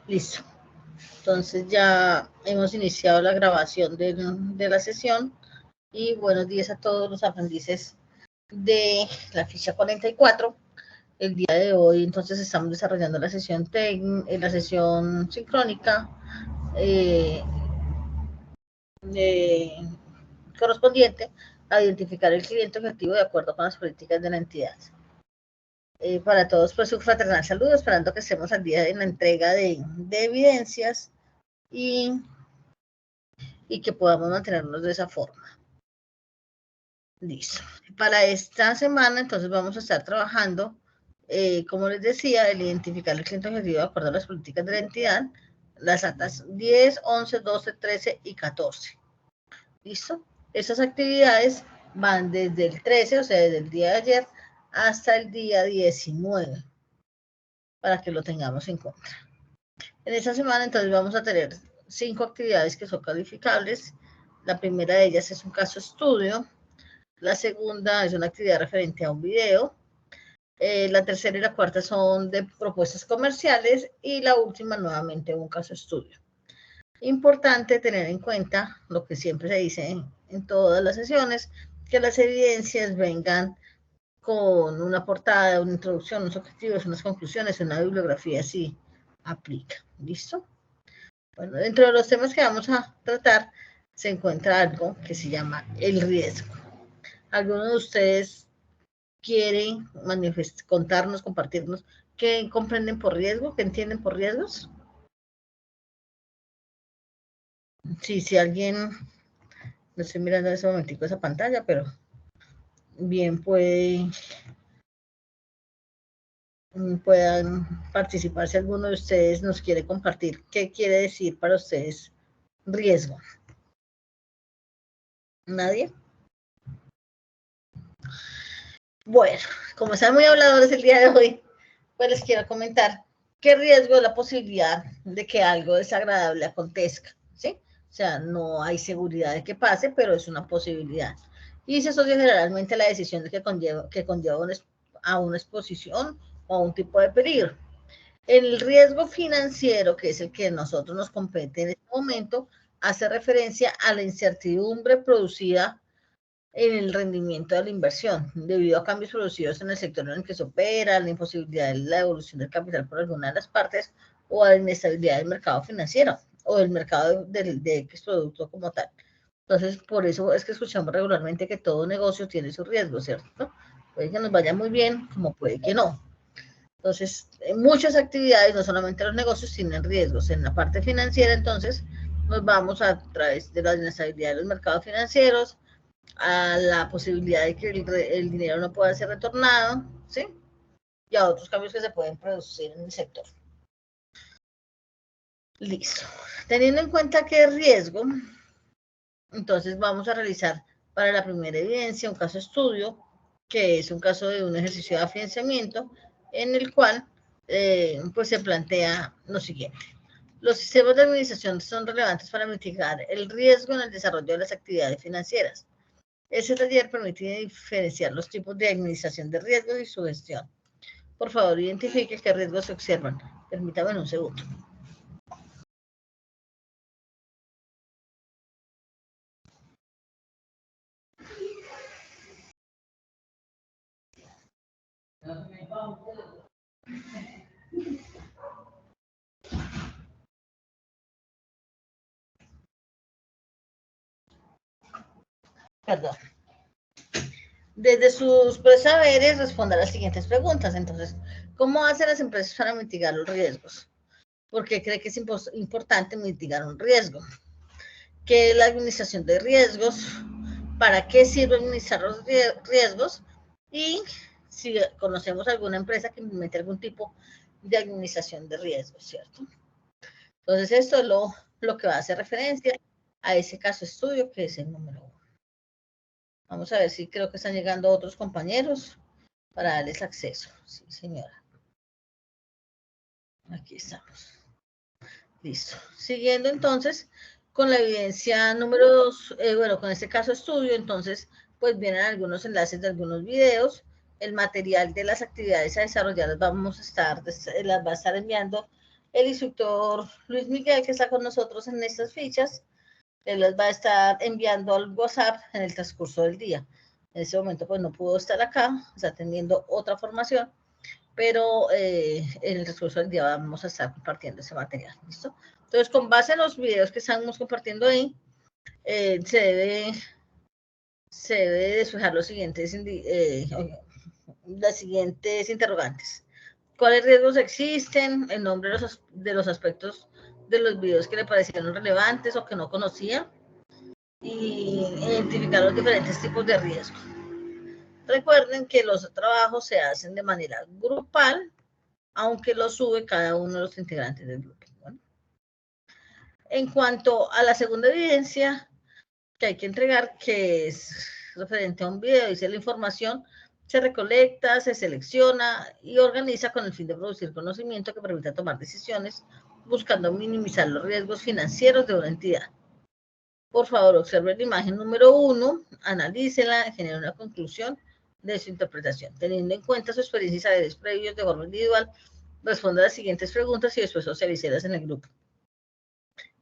Listo. Entonces ya hemos iniciado la grabación de la sesión y buenos días a todos los aprendices de la ficha 44. El día de hoy entonces estamos desarrollando la sesión sincrónica correspondiente a identificar el cliente objetivo de acuerdo con las políticas de la entidad. Para todos, pues un fraternal saludo, esperando que estemos al día en la entrega de evidencias y que podamos mantenernos de esa forma. Listo. Para esta semana, entonces, vamos a estar trabajando, como les decía, el identificar el cliente objetivo de acuerdo a las políticas de la entidad, las actas 10, 11, 12, 13 y 14. ¿Listo? Esas actividades van desde el 13, o sea, desde el día de ayer, hasta el día 19, para que lo tengamos en cuenta. En esta semana, entonces, vamos a tener 5 actividades que son calificables. La primera de ellas es un caso estudio. La segunda es una actividad referente a un video. La tercera y la cuarta son de propuestas comerciales. Y la última, nuevamente, un caso estudio. Importante tener en cuenta lo que siempre se dice en todas las sesiones, que las evidencias vengan con una portada, una introducción, unos objetivos, unas conclusiones, una bibliografía, si aplica. ¿Listo? Bueno, dentro de los temas que vamos a tratar se encuentra algo que se llama el riesgo. ¿Alguno de ustedes quiere contarnos, compartirnos qué comprenden por riesgo, qué entienden por riesgos? Sí, si alguien, no estoy mirando en ese momentico esa pantalla, pero bien puedan participar si alguno de ustedes nos quiere compartir qué quiere decir para ustedes riesgo. ¿Nadie? Bueno, como están muy habladores el día de hoy, pues les quiero comentar qué riesgo es la posibilidad de que algo desagradable acontezca, ¿sí? O sea, no hay seguridad de que pase, pero es una posibilidad. Y se asocia generalmente a la decisión de que conlleva a una exposición o a un tipo de peligro. El riesgo financiero, que es el que a nosotros nos compete en este momento, hace referencia a la incertidumbre producida en el rendimiento de la inversión, debido a cambios producidos en el sector en el que se opera, la imposibilidad de la evolución del capital por alguna de las partes, o a la inestabilidad del mercado financiero, o del mercado de X producto como tal. Entonces, por eso es que escuchamos regularmente que todo negocio tiene su riesgo, ¿cierto? Puede que nos vaya muy bien, como puede que no. Entonces, muchas actividades, no solamente los negocios, tienen riesgos. En la parte financiera, entonces, nos vamos a través de la inestabilidad de los mercados financieros, a la posibilidad de que el dinero no pueda ser retornado, ¿sí? Y a otros cambios que se pueden producir en el sector. Listo. Teniendo en cuenta que es riesgo, entonces vamos a realizar para la primera evidencia un caso estudio, que es un caso de un ejercicio de afianzamiento, en el cual pues se plantea lo siguiente. Los sistemas de administración son relevantes para mitigar el riesgo en el desarrollo de las actividades financieras. Ese taller permite diferenciar los tipos de administración de riesgos y su gestión. Por favor, identifique qué riesgos se observan. Permítame un segundo. Perdón. Desde sus saberes responda a las siguientes preguntas. Entonces, ¿cómo hacen las empresas para mitigar los riesgos? ¿Por qué cree que es importante mitigar un riesgo? ¿Qué es la administración de riesgos? ¿Para qué sirve administrar los riesgos? Y si conocemos alguna empresa que implemente algún tipo de administración de riesgos, ¿cierto? Entonces, esto es lo que va a hacer referencia a ese caso estudio, que es el número 1. Vamos a ver si creo que están llegando otros compañeros para darles acceso. Sí, señora. Aquí estamos. Listo. Siguiendo entonces con la evidencia número 2, bueno, con este caso estudio, entonces, pues vienen algunos enlaces de algunos videos. El material de las actividades a desarrollar las va a estar enviando el instructor Luis Miguel, que está con nosotros en estas fichas, él las va a estar enviando al WhatsApp en el transcurso del día. En ese momento pues no pudo estar acá, está atendiendo otra formación, pero en el transcurso del día vamos a estar compartiendo ese material, ¿listo? Entonces, con base en los videos que estamos compartiendo ahí, se debe despejar las siguientes interrogantes. ¿Cuáles riesgos existen? El nombre de los aspectos de los videos que le parecieron relevantes o que no conocía. Y identificar los diferentes tipos de riesgo. Recuerden que los trabajos se hacen de manera grupal, aunque los sube cada uno de los integrantes del grupo. ¿Bueno? En cuanto a la segunda evidencia que hay que entregar, que es referente a un video, dice la información se recolecta, se selecciona y organiza con el fin de producir conocimiento que permita tomar decisiones buscando minimizar los riesgos financieros de una entidad. Por favor, observe la imagen número 1, analícela, genere una conclusión de su interpretación. Teniendo en cuenta su experiencia y saberes previos de forma individual, responda a las siguientes preguntas y después socialícelas en el grupo.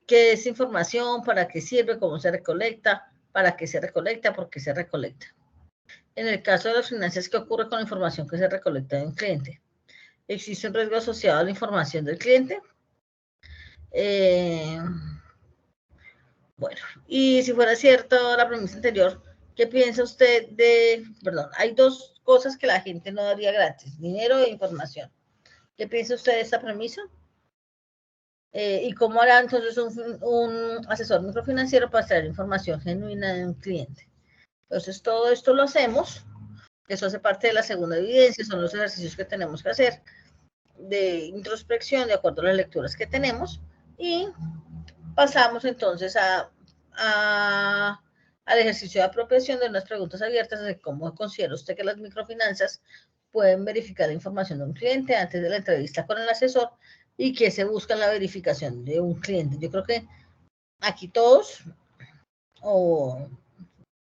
¿Qué es información? ¿Para qué sirve? ¿Cómo se recolecta? ¿Para qué se recolecta? ¿Por qué se recolecta? En el caso de las finanzas, ¿qué ocurre con la información que se recolecta de un cliente? ¿Existe un riesgo asociado a la información del cliente? Bueno, y si fuera cierto la premisa anterior, ¿qué piensa usted hay dos cosas que la gente no daría gratis, dinero e información. ¿Qué piensa usted de esta premisa? ¿Y cómo hará entonces un asesor microfinanciero para extraer información genuina de un cliente? Entonces, todo esto lo hacemos, eso hace parte de la segunda evidencia, son los ejercicios que tenemos que hacer de introspección de acuerdo a las lecturas que tenemos y pasamos entonces al ejercicio de apropiación de unas preguntas abiertas de cómo considera usted que las microfinanzas pueden verificar la información de un cliente antes de la entrevista con el asesor y qué se busca en la verificación de un cliente. Yo creo que aquí todos, o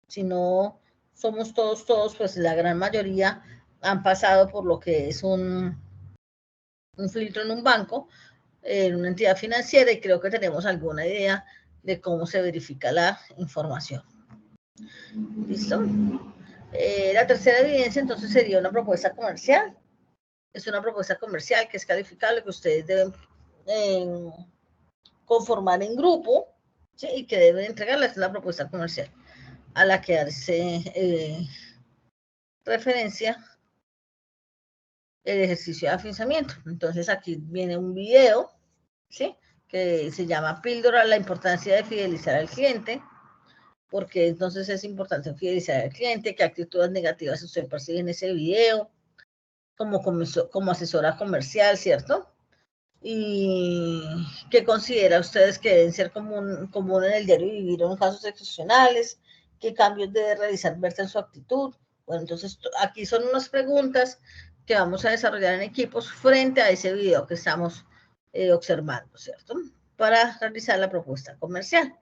si no somos todos, pues la gran mayoría han pasado por lo que es un filtro en un banco, en una entidad financiera, y creo que tenemos alguna idea de cómo se verifica la información. ¿Listo? La tercera evidencia entonces sería una propuesta comercial. Es una propuesta comercial que es calificable, que ustedes deben conformar en grupo, ¿sí? Y que deben entregarla. Es la propuesta comercial a la que hace referencia el ejercicio de afianzamiento. Entonces aquí viene un video, ¿sí? Que se llama Píldora, la importancia de fidelizar al cliente, porque entonces es importante fidelizar al cliente, qué actitudes negativas usted percibe en ese video, como asesora comercial, ¿cierto? Y qué considera ustedes que deben ser común en el diario vivir en casos excepcionales, qué cambios debe realizar Berta en su actitud. Bueno, entonces aquí son unas preguntas que vamos a desarrollar en equipos frente a ese video que estamos observando, ¿cierto? Para realizar la propuesta comercial.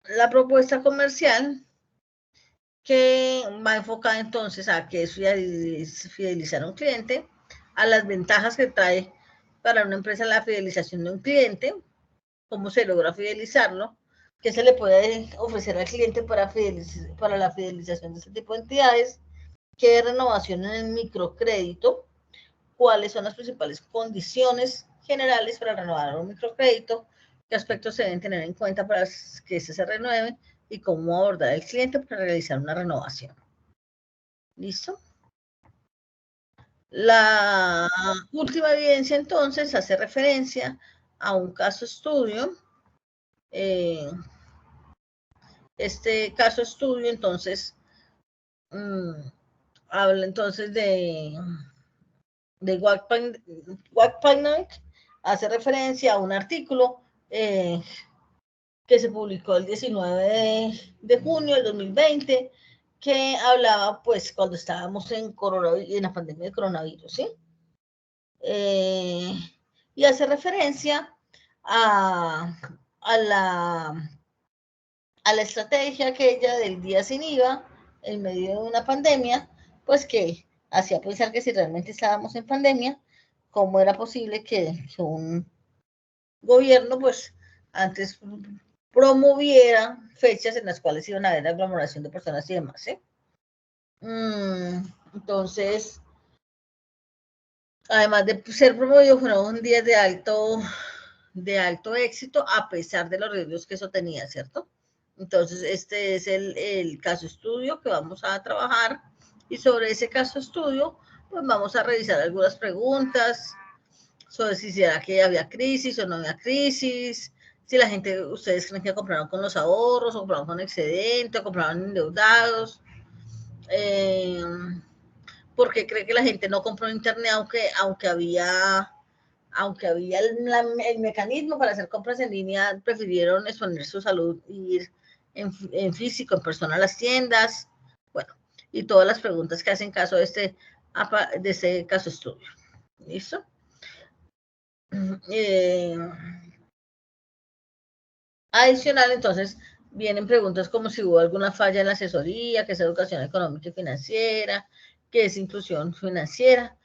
La propuesta comercial que va enfocada entonces a que es fidelizar a un cliente, a las ventajas que trae para una empresa la fidelización de un cliente, cómo se logra fidelizarlo, qué se le puede ofrecer al cliente para la fidelización de este tipo de entidades, qué renovación en el microcrédito, cuáles son las principales condiciones generales para renovar un microcrédito, qué aspectos se deben tener en cuenta para que se renueve y cómo abordar al cliente para realizar una renovación. ¿Listo? La última evidencia entonces hace referencia a un caso estudio. Este caso estudio entonces habla entonces de Wattpad, hace referencia a un artículo que se publicó el 19 de junio del 2020, que hablaba, pues, cuando estábamos en la pandemia de coronavirus, ¿sí? Y hace referencia a la estrategia aquella del día sin IVA en medio de una pandemia, pues que hacía pensar que si realmente estábamos en pandemia, cómo era posible que un gobierno, pues, antes promoviera fechas en las cuales iban a haber aglomeración de personas y demás, ¿sí? Entonces, además de ser promovido, fueron días de alto éxito, a pesar de los riesgos que eso tenía, ¿cierto? Entonces, este es el caso estudio que vamos a trabajar, y sobre ese caso estudio, pues vamos a revisar algunas preguntas sobre si será que había crisis o no había crisis, si la gente, ustedes creen que compraron con los ahorros, o compraron con excedente, o compraron endeudados, ¿por qué cree que la gente no compró en internet aunque había el mecanismo para hacer compras en línea? Prefirieron exponer su salud y ir en físico, en persona a las tiendas. Bueno, y todas las preguntas que hacen caso de este caso estudio. ¿Listo? Adicional, entonces, vienen preguntas como si hubo alguna falla en la asesoría, qué es educación económica y financiera, qué es inclusión financiera.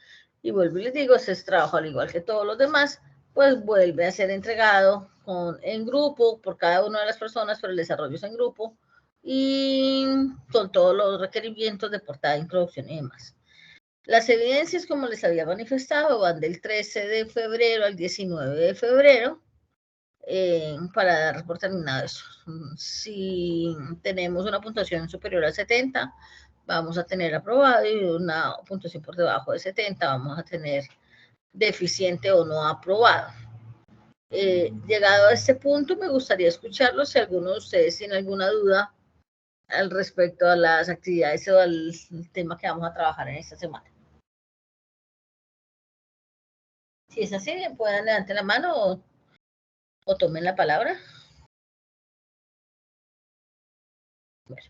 Y vuelvo y les digo, ese es trabajo al igual que todos los demás, pues vuelve a ser entregado en grupo por cada una de las personas, pero el desarrollo es en grupo, y con todos los requerimientos de portada, introducción y demás. Las evidencias, como les había manifestado, van del 13 de febrero al 19 de febrero, para dar por terminado eso. Si tenemos una puntuación superior a 70, vamos a tener aprobado, y una puntuación por debajo de 70, vamos a tener deficiente o no aprobado. Llegado a este punto, me gustaría escucharlos si alguno de ustedes tiene alguna duda al respecto a las actividades o al tema que vamos a trabajar en esta semana. Si es así, pueden levantar la mano o tomen la palabra. Bueno.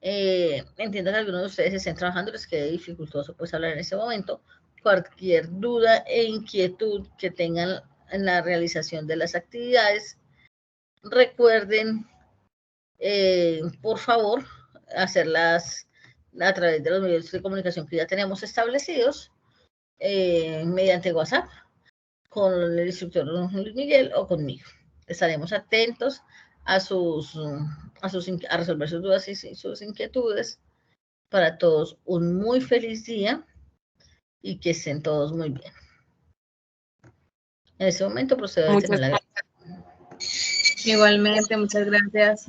Entiendo que algunos de ustedes estén trabajando, les quede dificultoso pues hablar en ese momento. Cualquier duda e inquietud que tengan en la realización de las actividades, recuerden, por favor, hacerlas a través de los medios de comunicación que ya tenemos establecidos, mediante WhatsApp, con el instructor Luis Miguel o conmigo. Estaremos atentos a resolver sus dudas y sus inquietudes. Para todos un muy feliz día y que estén todos muy bien. En ese momento procedo a detener la grabación. Igualmente, muchas gracias.